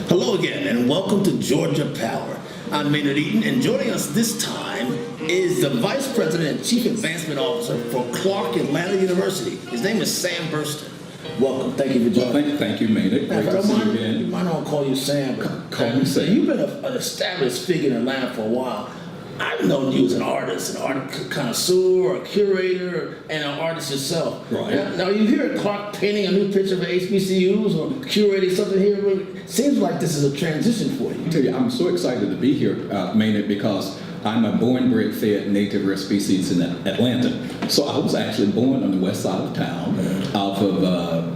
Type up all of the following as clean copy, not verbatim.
Hello again, and welcome to Georgia Power. I'm Maynard Eaton, and joining us this time is the Vice President and Chief Advancement Officer for Clark Atlanta University. His name is Sam Burston. Welcome. Thank you for joining us. Thank you, Maynard. Great to see you again. You might not call you Sam. Call me Sam. You've been an established figure in Atlanta for a while. I've known you as an artist, an art connoisseur, a curator, and an artist yourself. Right. Now you hear Clark painting a new picture for HBCUs or curating something here. It seems like this is a transition for you. I tell you, I'm so excited to be here, Maynard, because I'm a born, bred, fed, native rare species in Atlanta. So I was actually born on the west side of town, off of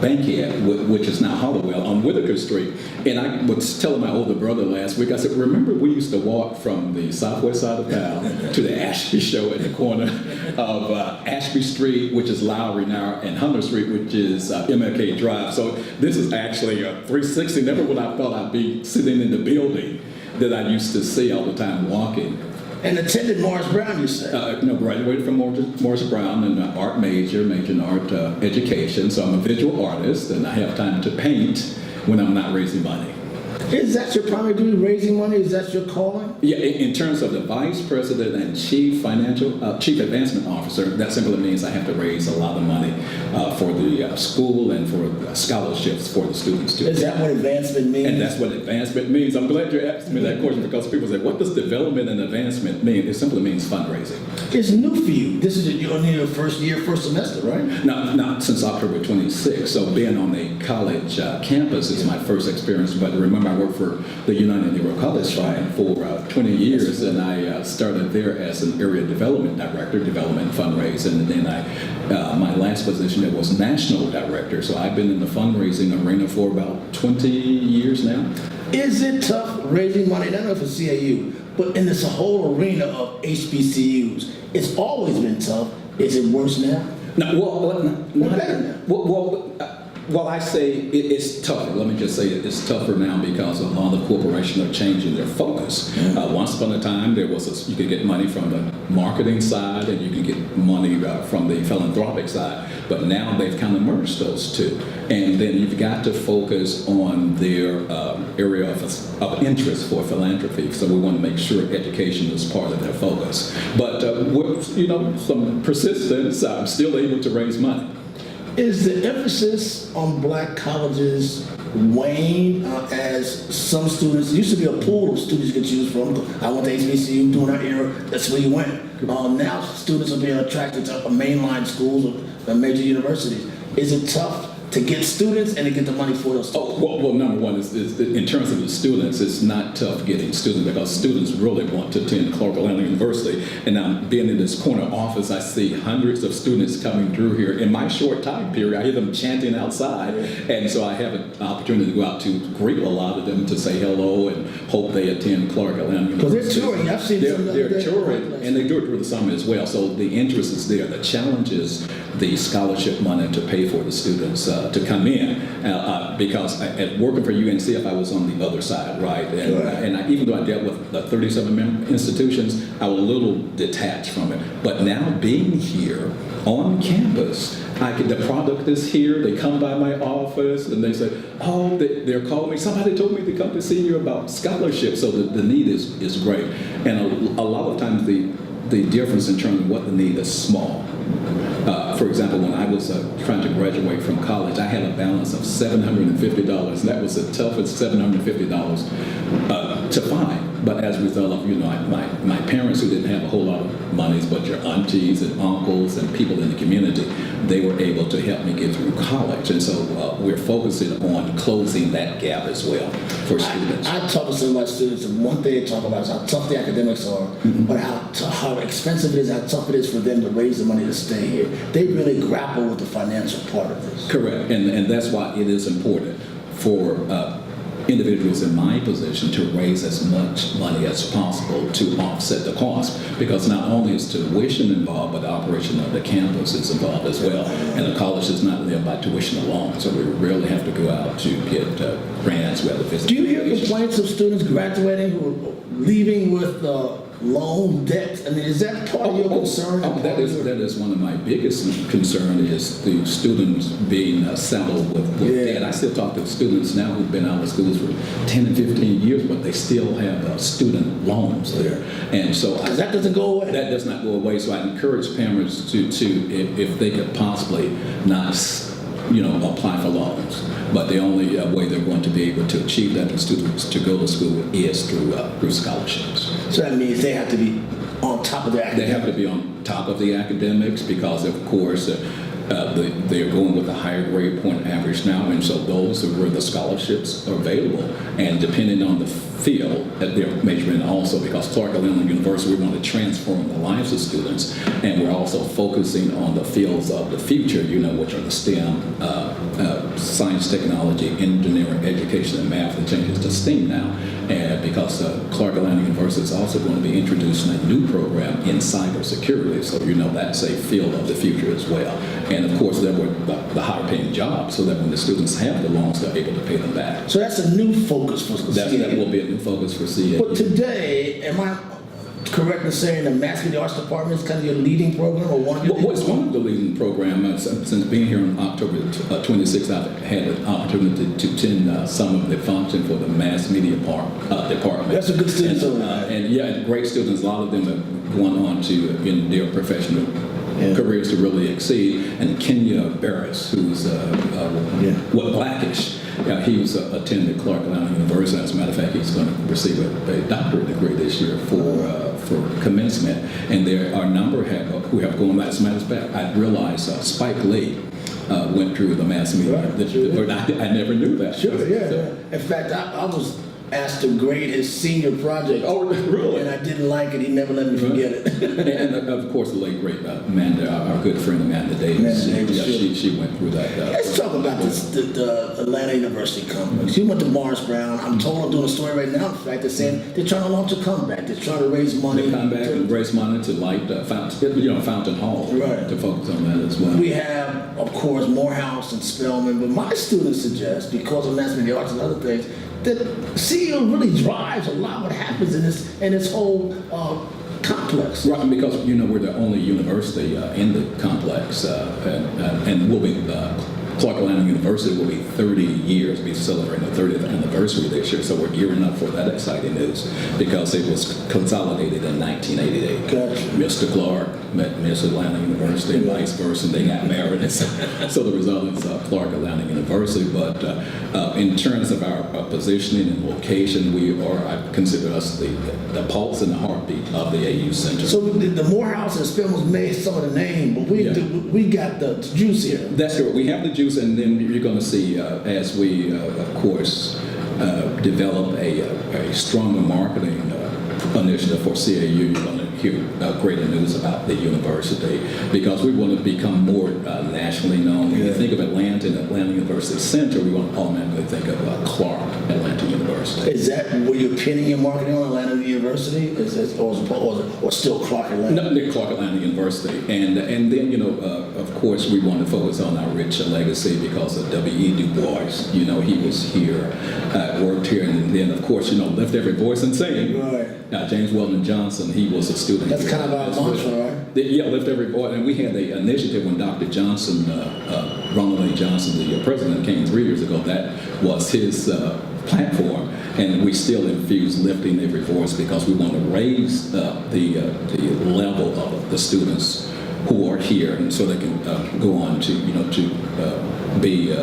Bankhead, which is now Hollowell, on Whitaker Street. And I was telling my older brother last week, I said, remember we used to walk from the southwest side of town to the Ashby show at the corner of Ashby Street, which is Lowry now, and Hunter Street, which is MLK Drive. So this is actually a 360. Never would I thought I'd be sitting in the building that I used to see all the time walking. And attended Morris Brown, you said? No, graduated from Morris Brown in art majoring in art education. So I'm a visual artist, and I have time to paint when I'm not raising money. Is that your primary duty, raising money? Is that your calling? Yeah, in terms of the Vice President and Chief Advancement Officer, that simply means I have to raise a lot of money for the school and for scholarships for the students too. Is that what advancement means? And that's what advancement means. I'm glad you asked me that question because people say, what does development and advancement mean? It simply means fundraising. It's new for you. This is only your first year, first semester, right? Not since October 26th. So being on a college campus is my first experience. But remember, I worked for the United Negro College Fund for 20 years, and I started there as an area development director, development fundraising, and then my last position there was national director. So I've been in the fundraising arena for about 20 years now. Is it tough raising money, not only for CAU, but in this whole arena of HBCUs? It's always been tough. Is it worse now? Well, I say it's tougher. Let me just say it's tougher now because a lot of corporations are changing their focus. Once upon a time, you could get money from the marketing side and you can get money from the philanthropic side. But now they've kind of merged those two. And then you've got to focus on their area of interest for philanthropy. So we want to make sure education is part of their focus. But with some persistence, I'm still able to raise money. Is the emphasis on black colleges wane as some students, it used to be a pool of students you could choose from. I went to HBCU during our era, that's where you went. Now students are being attracted to mainline schools or major universities. Is it tough to get students and to get the money for those students? Well, number one is in terms of the students, it's not tough getting students because students really want to attend Clark Atlanta University. And now being in this corner office, I see hundreds of students coming through here. In my short time period, I hear them chanting outside. And so I have an opportunity to go out to greet a lot of them to say hello and hope they attend Clark Atlanta University. Because they're touring. I've seen they're touring, and they do it through the summer as well. So the interest is there. The challenge is the scholarship money to pay for the students to come in, because at working for UNCF, I was on the other side, right? And even though I dealt with 37 institutions, I was a little detached from it. But now being here on campus, the product is here. They come by my office and they say, oh, they're calling me. Somebody told me to come to see you about scholarships. So the need is great. And a lot of times the difference in terms of what the need is small. For example, when I was trying to graduate from college, I had a balance of $750, and that was the toughest $750 to find. But as a result of, my parents who didn't have a whole lot of monies, but your aunties and uncles and people in the community, they were able to help me get through college. And so we're focusing on closing that gap as well for students. I talk to some of my students, and one thing they talk about is how tough the academics are, but how expensive it is, how tough it is for them to raise the money to stay here. They really grapple with the financial part of this. Correct, and that's why it is important for individuals in my position to raise as much money as possible to offset the cost, because not only is tuition involved, but the operation of the campus is involved as well. And the college does not live by tuition alone, so we really have to go out to get grants, whether it's Do you hear complaints of students graduating who are leaving with loan debt? I mean, is that part of your concern? That is one of my biggest concern is the students being saddled with debt. I still talk to students now who've been out of schools for 10 and 15 years, but they still have student loans there. And so that doesn't go away. That does not go away. So I encourage parents to if they could possibly not apply for loans. But the only way they're going to be able to achieve that for students to go to school is through scholarships. So that means they have to be on top of their academics. They have to be on top of the academics because, of course, they're going with a higher grade point average now, and so those are where the scholarships are available. And depending on the field that they're majoring in also, because Clark Atlanta University, we want to transform the lives of students, and we're also focusing on the fields of the future, which are the STEM, science, technology, engineering, education, and math, and changes to STEAM now. And because Clark Atlanta University is also going to be introducing a new program in cybersecurity, so that's a field of the future as well. And of course, there were the higher paying jobs, so that when the students have the loans, they're able to pay them back. So that's a new focus for CAU. That will be a new focus for CAU. But today, am I correct in saying the Mass Media Arts Department is kind of your leading program, or one of your it's one of the leading programs. Since being here on October 26th, I've had an opportunity to attend some of the function for the Mass Media Department. That's a good student. And great students. A lot of them have gone on to in their professional careers to really exceed. And Kenya Barris, who's Blackish. He was attended Clark Atlanta University. As a matter of fact, he's going to receive a doctorate degree this year for commencement. And there are a number who have gone. As a matter of fact, I realized Spike Lee went through the mass media. I never knew that. Sure, In fact, I was asked to grade his senior project. Oh, really? And I didn't like it. He never let me forget it. and of course, the late great Amanda, our good friend Amanda Davis. She went through that. Let's talk about the Atlanta University complex. You went to Morris Brown. I'm told I'm doing a story right now. In fact, they're saying they're trying to launch a comeback. They're trying to raise money. They come back and raise money to light Fountain Hall. Right. To focus on that as well. We have, of course, Morehouse and Spelman, but my students suggest, because of mass media arts and other things, that CEO really drives a lot of what happens in this whole complex. Right, because we're the only university in the complex, and we'll be Clark Atlanta University will be 30 years, be celebrating the 30th anniversary this year, so we're gearing up for that exciting news because it was consolidated in 1988. Gotcha. Mr. Clark met Miss Atlanta University and vice versa, and they got married. And so the result is Clark Atlanta University, but in terms of our positioning and location, I consider us the pulse and the heartbeat of the AU Center. So the Morehouse and Spelman's made some of the name, but we got the juice here. That's right. We have the juice, and then you're going to see as we, of course, develop a stronger marketing initiative for CAU, you're going to hear greater news about the university because we want to become more nationally known. When you think of Atlanta and Atlanta University Center, we want to automatically think of Clark Atlanta University. Is that where you're pinning your marketing on, Atlanta University? Or still Clark Atlanta? No, Clark Atlanta University. And then, of course, we want to focus on our rich legacy because of W.E. Du Bois. He was here, worked here, and then, of course, lift every voice and sing. Right. James Weldon Johnson, he was a student. That's kind of our mantra, right? Yeah, lift every voice. And we had the initiative when Dr. Johnson, Ronald A. Johnson, the president, came 3 years ago. That was his platform, and we still infuse lifting every voice because we want to raise the level of the students who are here, and so they can go on to be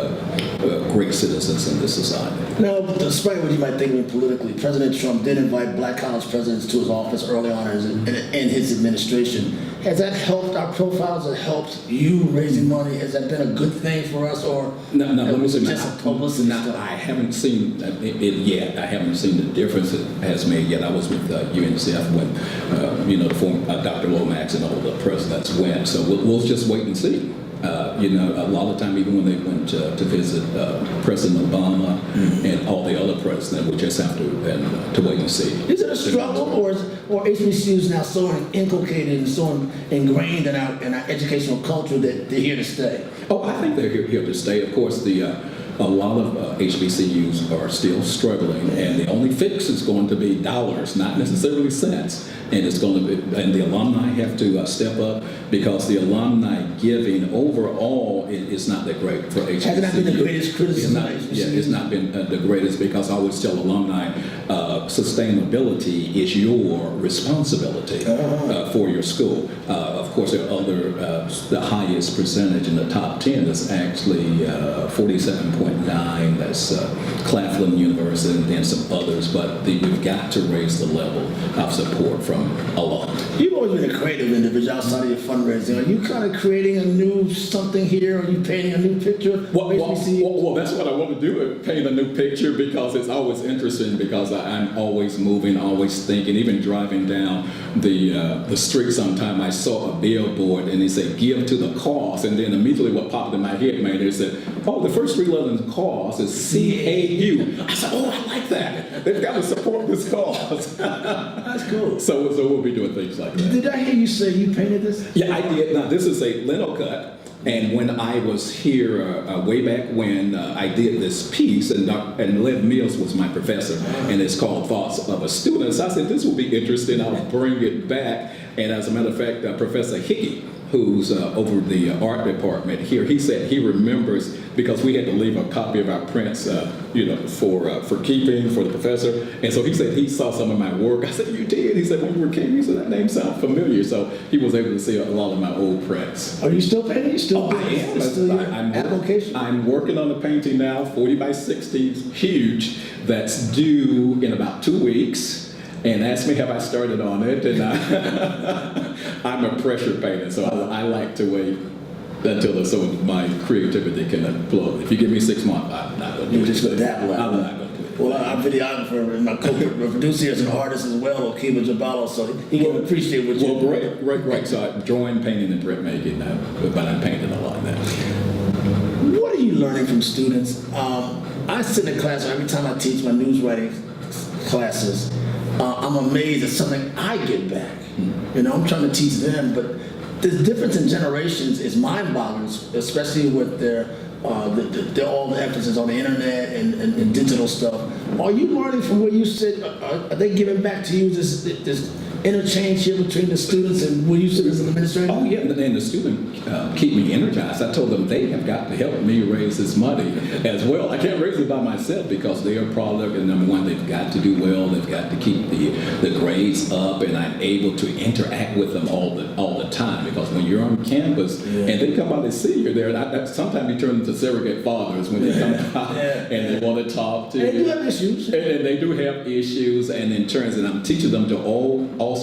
great citizens in this society. Now, despite what you might think politically, President Trump did invite black college presidents to his office early on in his administration. Has that helped our profiles? Has it helped you raising money? Has that been a good thing for us, or no, let me say, just publicity? I haven't seen it yet. I haven't seen the difference it has made yet. I was with UNCF when the former Dr. Lomax and all the presidents went. So we'll just wait and see. A lot of time, even when they went to visit President Obama and all the other presidents, we just have to wait and see. Is it a struggle, or HBCUs now so inculcated and so ingrained in our educational culture that they're here to stay? Oh, I think they're here to stay. Of course, the a lot of HBCUs are still struggling, and the only fix is going to be dollars, not necessarily cents. And it's going to be, and the alumni have to step up, because the alumni giving overall is not that great for HBCU. Has not been the greatest criticism. It's not been the greatest, because I always tell alumni, sustainability is your responsibility for your school. Of course, there are other, the highest percentage in the top 10 is actually 47.9. That's Claflin University, and then some others. But we've got to raise the level of support from alumni. You've always been a creative individual outside of your fundraising. Are you kind of creating a new something here? Are you painting a new picture? Well, that's what I want to do, paint a new picture, because it's always interesting, because I'm always moving, always thinking. Even driving down the street sometime, I saw a billboard and it said, "Give to the cause," and then immediately what popped in my head, Maynard, said, "Oh, the first three letters of cause is CAU." I said, "Oh, I like that. They've got to support this cause." That's cool. So we'll be doing things like that. Did I hear you say you painted this? Yeah, I did. Now, this is a lino cut. And when I was here way back when, I did this piece, and Lev Mills was my professor, and it's called Thoughts of a Student. So I said, this will be interesting. I'll bring it back. And as a matter of fact, Professor Hickey, who's over the art department here, he said he remembers, because we had to leave a copy of our prints, for keeping for the professor. And so he said he saw some of my work. I said, "You did?" He said, "When you were king." He said, "That name sounds familiar." So he was able to see a lot of my old prints. Are you still painting? You still I am. It's still your application? I'm working on a painting now, 40 by 60, huge, that's due in about 2 weeks. And asked me have I started on it, and I'm a pressure painter, so I like to wait until some of my creativity can flow. If you give me 6 months, I'm not going to do it. You're just going to dabble at it. I'm not going to do it. Well, I'm a videographer, and my co-producer is an artist as well, Akiva Jabalo, so he can appreciate what you're doing. Well, great. So I'm drawing, painting, and printmaking now, but I'm painting a lot now. What are you learning from students? I sit in class every time I teach my news writing classes. I'm amazed at something I get back. I'm trying to teach them, but the difference in generations is mind-boggling, especially with their all the emphasis on the internet and digital stuff. Are you learning from where you sit? Are they giving back to you this interchange here between the students and where you sit as an administrator? Oh yeah, and the student keep me energized. I told them they have got to help me raise this money as well. I can't raise it by myself, because they are product, and number one, they've got to do well. They've got to keep the grades up, and I'm able to interact with them all the time, because when you're on campus and they come out and see you there, and sometimes you turn into surrogate fathers when they come out and they want to talk to you. And they do have issues. And they do have issues, and in turns, and I'm teaching them to also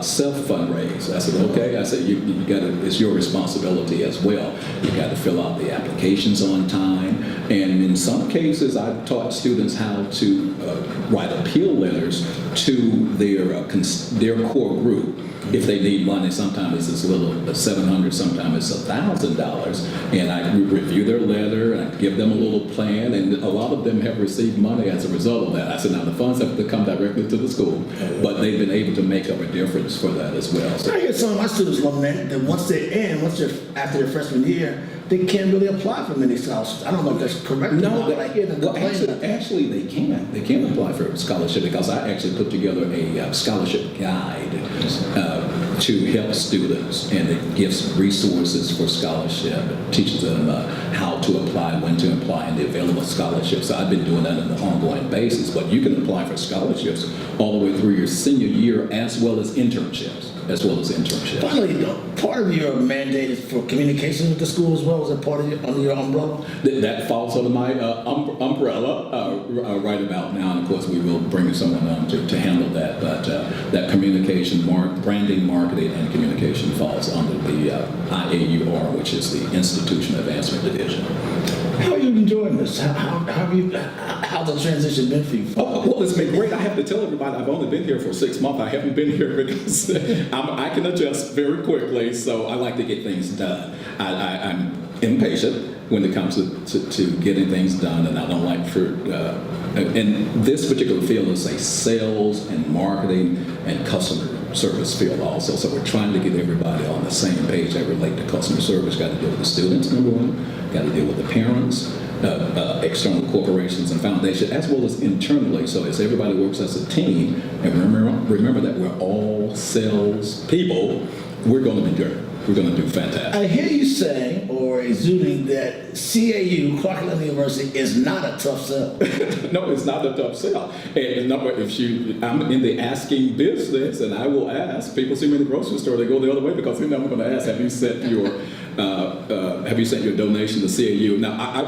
self-fundraise. I said, okay. I said, you got to. It's your responsibility as well. You got to fill out the applications on time, and in some cases, I've taught students how to write appeal letters to their core group. If they need money, sometimes it's as little as $700, sometimes it's $1,000, and I review their letter and I give them a little plan, and a lot of them have received money as a result of that. I said, now the funds have to come directly to the school, but they've been able to make up a difference for that as well. So I hear some of my students lament that once they're after their freshman year, they can't really apply for many scholarships. I don't know if that's correct or not, but I hear them complain. Actually, they can. They can apply for a scholarship, because I actually put together a scholarship guide to help students, and it gives resources for scholarship. It teaches them how to apply, when to apply, and the available scholarships. So I've been doing that on an ongoing basis, but you can apply for scholarships all the way through your senior year, as well as internships. Finally, part of your mandate is for communication with the school as well. Is that part of under your umbrella? That falls under my umbrella right about now, and of course we will bring someone on to handle that. But that communication, branding, marketing, and communication falls under the IAUR, which is the Institution Advancement Division. How are you enjoying this? How's the transition been for you? Well, it's been great. I have to tell everybody I've only been here for 6 months. I haven't been here because I can adjust very quickly, so I like to get things done. I'm impatient when it comes to getting things done, and I don't like and this particular field is a sales and marketing and customer service field also. So we're trying to get everybody on the same page that relate to customer service. Got to deal with the students, number one. Got to deal with the parents. external corporations and foundations, as well as internally. So as everybody works as a team, and remember that we're all sales people, we're going to be good. We're going to do fantastic. I hear you saying, or exuding, that CAU, Clark Atlanta University, is not a tough sell. No, it's not a tough sell. And number, I'm in the asking business, and I will ask. People see me in the grocery store, they go the other way because then I'm going to ask, have you sent your donation to CAU? Now, I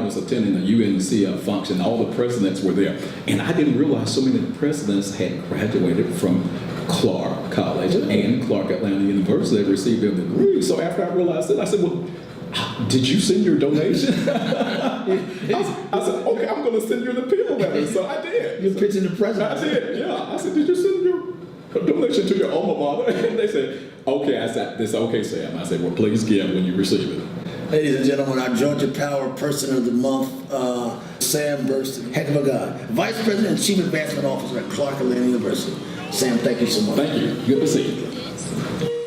was attending a UNC function. All the presidents were there, and I didn't realize so many presidents had graduated from Clark College and Clark Atlanta University. They received their degree. So after I realized that, I said, well, did you send your donation? I said, okay, I'm going to send you an appeal letter. So I did. You're pitching the president. I did, yeah. I said, did you send your donation to your alma mater? And they said, okay. I said, this okay, Sam. I said, well, please give when you receive it. Ladies and gentlemen, our Georgia Power Person of the Month, Sam Burston, heck of a guy. Vice President and Chief Advancement Officer at Clark Atlanta University. Sam, thank you so much. Thank you. Good to see you.